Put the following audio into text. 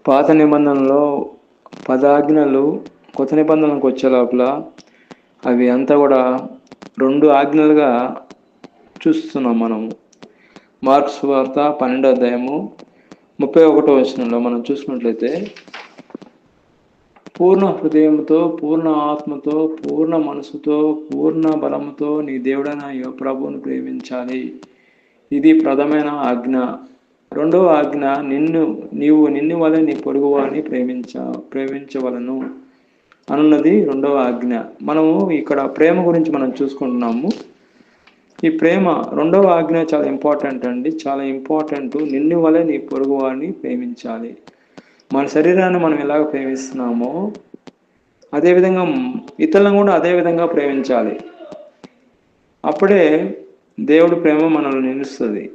పాత నిబంధనలో 10 ఆజ్ఞలు కొత్త నిబంధనలకు వచ్చే లోపల అవి అంతా కూడా 2 ఆజ్ఞలుగా చూస్తున్నాం మనము. మార్క్స్ సువార్త 12వ అధ్యాయము 31వ వచనంలో మనం చూసినట్లయితే, పూర్ణ హృదయంతో, పూర్ణ ఆత్మతో, పూర్ణ మనసుతో, పూర్ణ బలముతో నీ దేవుడైన ప్రభువును ప్రేమించాలి. ఇది ప్రథమైన ఆజ్ఞ. రెండవ ఆజ్ఞ, నీవు నిన్ను వలె నీ పొరుగువారిని ప్రేమించవలను అనున్నది రెండవ ఆజ్ఞ. మనము ఇక్కడ ప్రేమ గురించి మనం చూసుకుంటున్నాము. ఈ ప్రేమ రెండవ ఆజ్ఞ చాలా ఇంపార్టెంట్ అండి, చాలా ఇంపార్టెంట్. నిన్ను వలె నీ పొరుగువారిని ప్రేమించాలి. మన శరీరాన్ని మనం ఎలాగ ప్రేమిస్తున్నామో అదేవిధంగా ఇతరులను కూడా అదే విధంగా ప్రేమించాలి. అప్పుడే దేవుడి ప్రేమ మనల్ని నిలుస్తుంది.